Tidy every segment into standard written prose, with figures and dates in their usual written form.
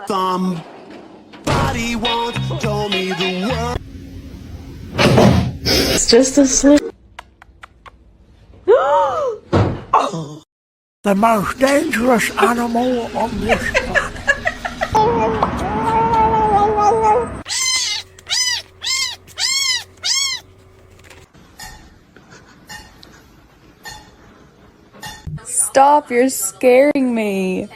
Somebody once told me the world. It's just a slip. The most dangerous animal on this planet. Stop, you're scaring me.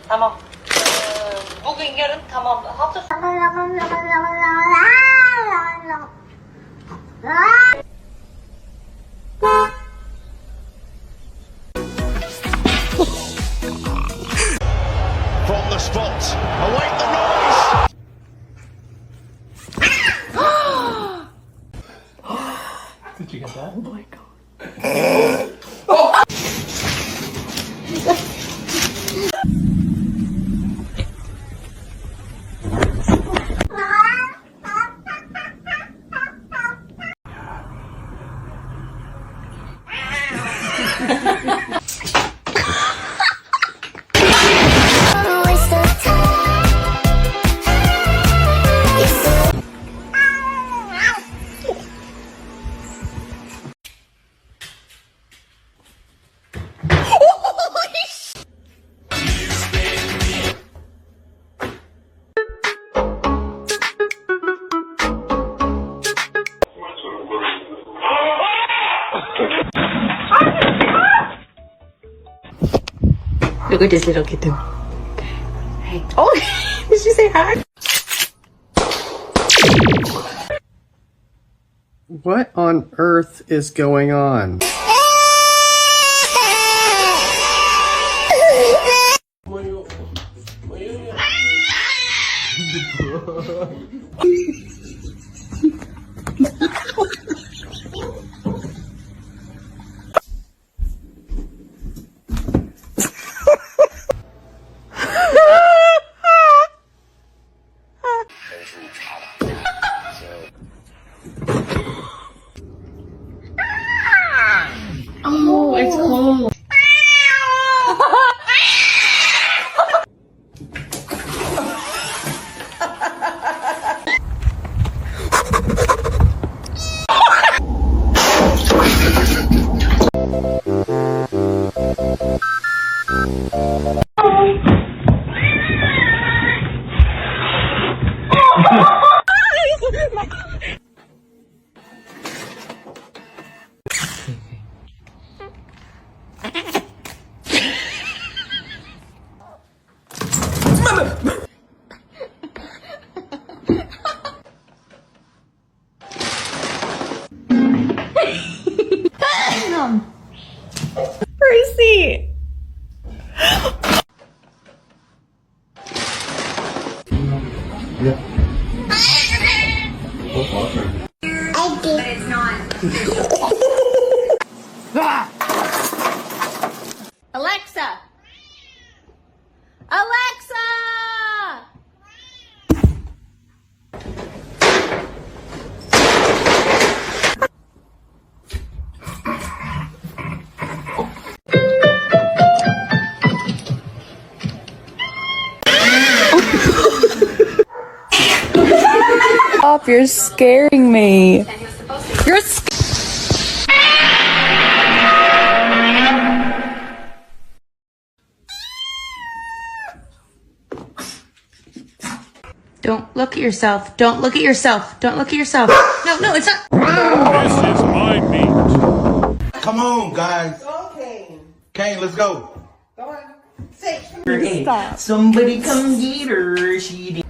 Tamam. Bugün yarın tamam. Hafta sonu. From the spot, await the noise. Did you get that? Oh my god. Look at this little kitten. Hey. Oh, did she say hi? What on earth is going on? Oh, it's cold. Percy! Yeah. But it's not. Alexa! Alexa! Stop, you're scaring me. You're Don't look at yourself. Don't look at yourself. Don't look at yourself. No, no, it's not. This is my meat. Come on, guys. Okay. Kane, let's go. Stop. Somebody come get her. She did.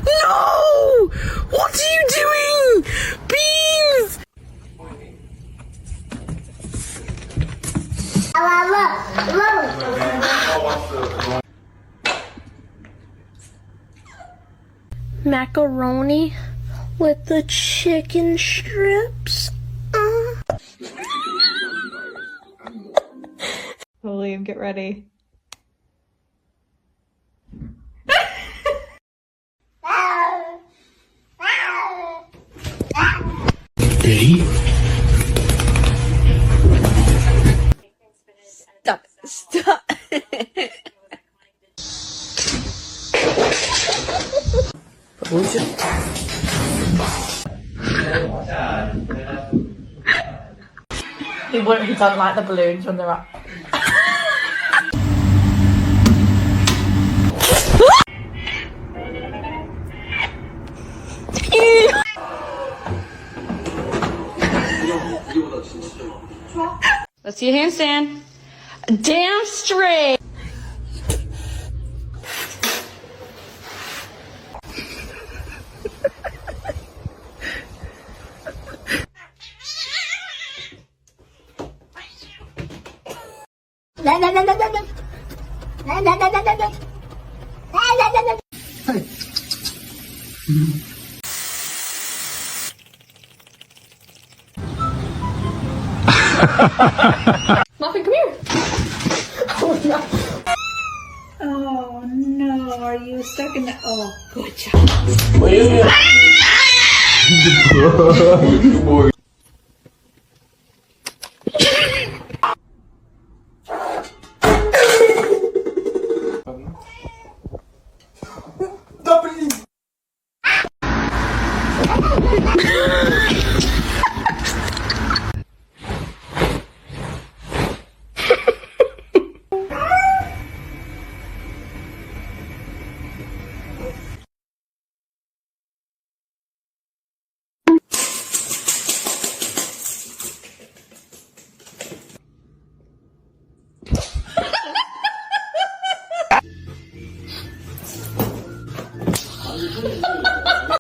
No! What are you doing? Beans! Macaroni with the chicken strips. William, get ready. Stop. Stop. He doesn't like the balloons when they're up. Let's see a handstand. Damn straight. Muffin, come here. Oh no, are you stuck in the... Oh, good job.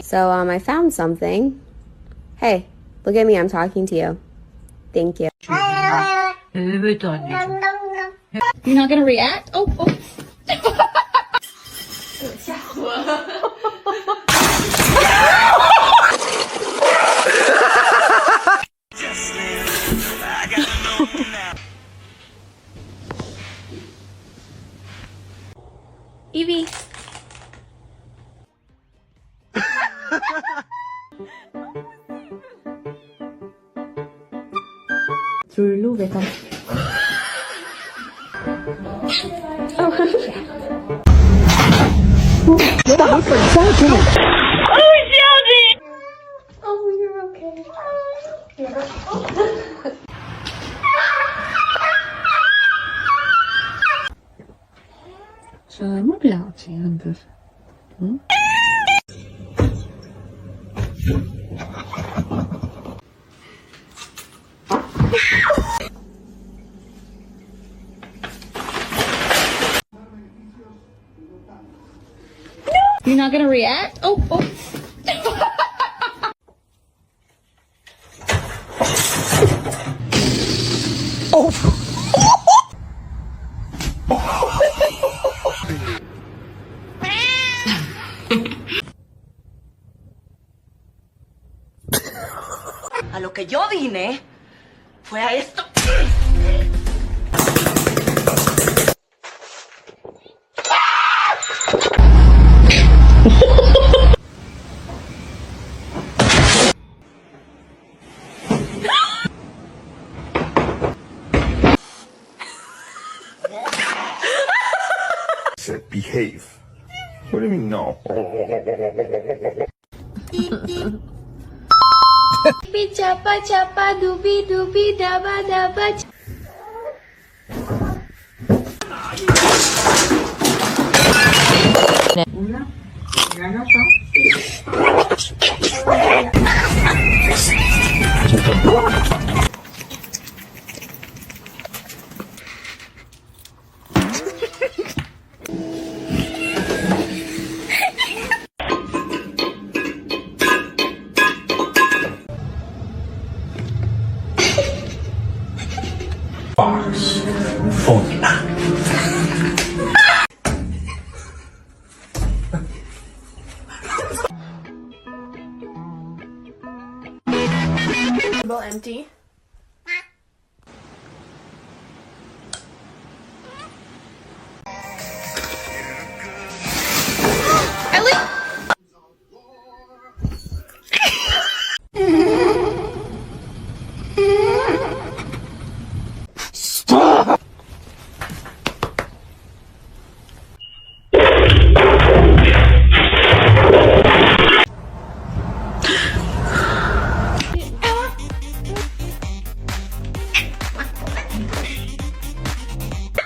So, I found something. Hey, look at me, I'm talking to you. Thank you. You're not gonna react? Oh. Evie. You're not gonna react? Oh. A lo que yo vine fue a esto. Said behave. What do you mean no? Chapa chapa dubi dubi daba daba. Box. Phone. Empty.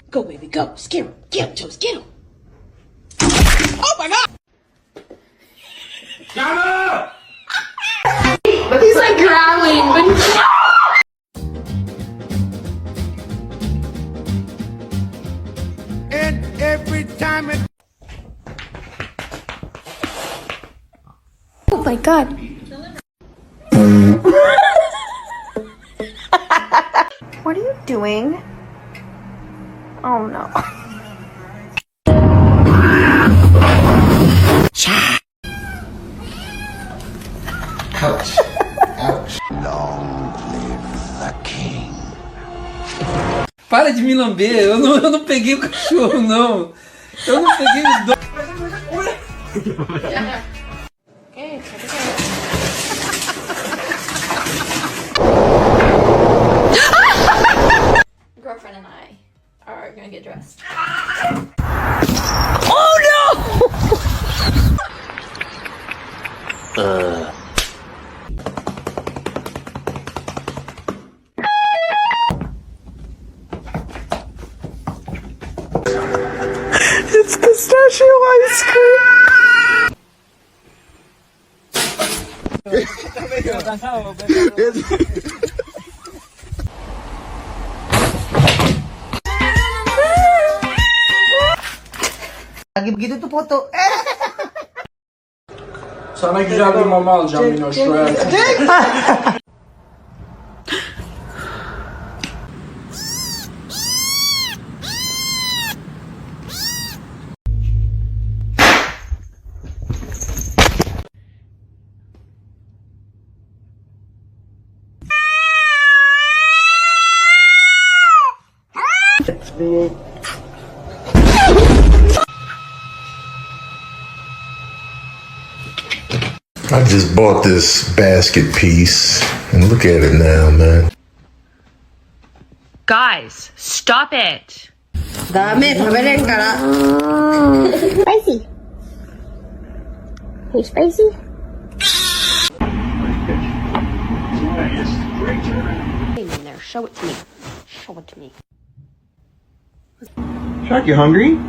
Go, baby, go. Scare him. Get him, Toes. Get him. Oh, my God. Cata! But he's like growling, but And every time it. Oh my god. What are you doing? Oh no. Ouch. Ouch. Para de me lamber, eu não peguei o cachorro, não. Eu não peguei os dois. Girlfriend and I are gonna get dressed. It's pistachio ice cream. Lagi begitu tuh foto. Sana güzel bir mama alacağım Mino şuraya. I just bought this basket piece, and look at it now, man. Guys, stop it. Spicy. Hey, spicy. Hey, in there. Show it to me. Show it to me. Shark, you hungry?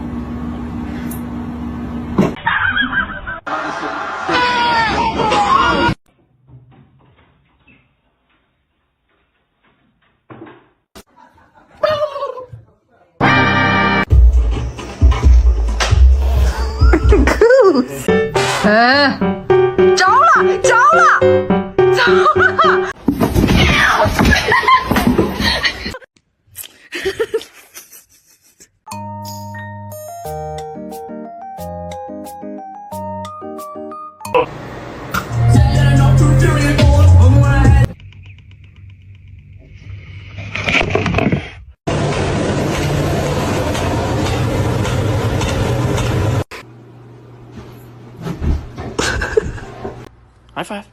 High five.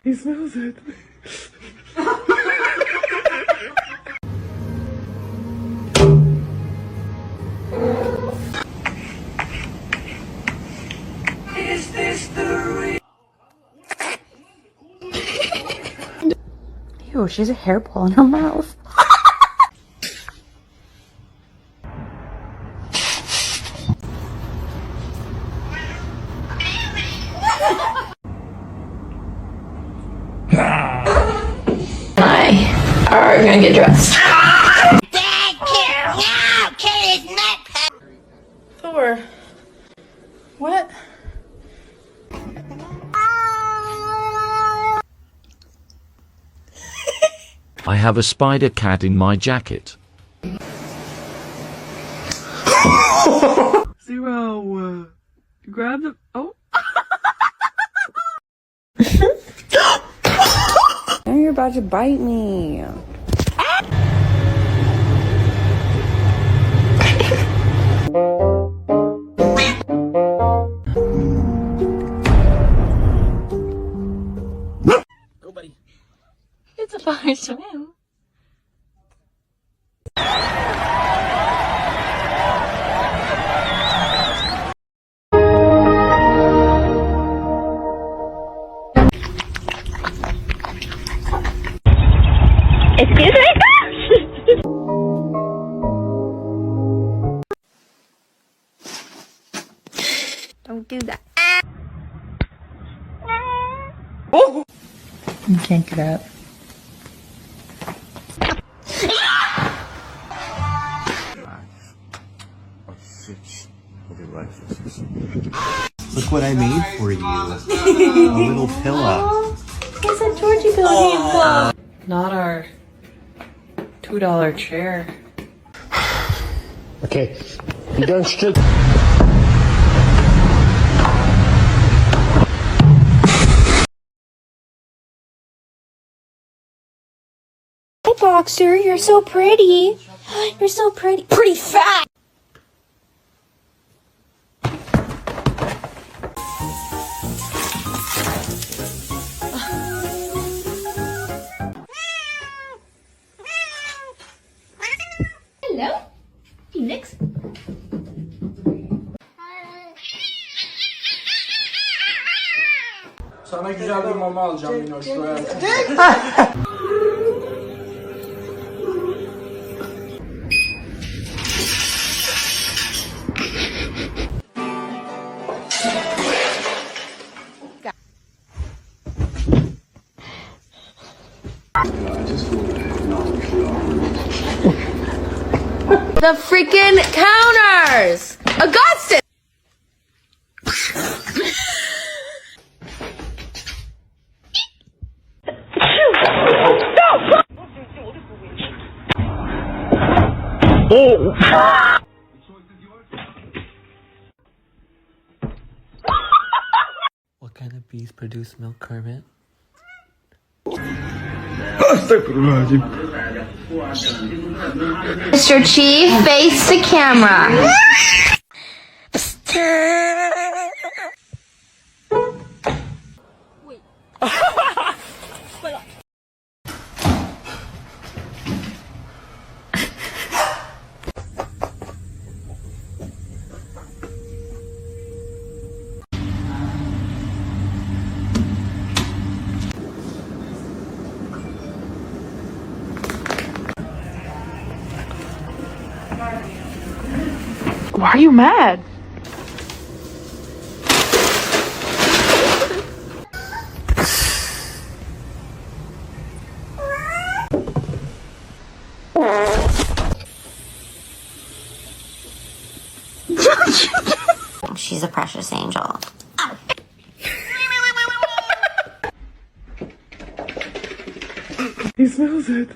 He smells it. Is this the real? Ew, she has a hairball in her mouth. I are gonna get dressed. Thor, what? I have a spider cat in my jacket. Zero. Grab the. Oh. Now you're about to bite me. Go, buddy. It's a fire swim. Excuse me? Don't do that. You can't get up. Look what I made for you. A little pillow. It's a Georgie pillow. Not our $2 chair. Okay, you don't still. Hey, Boxer, you're so pretty. You're so pretty. Pretty fat. Hello, Phoenix. Sana güzel bir mama alacağım Minnoş. Böyle. The freaking counters! Augustus! What kind of bees produce milk, Kermit? Mr. Chief, face the camera. Why are you mad? She's a precious angel. He smells it.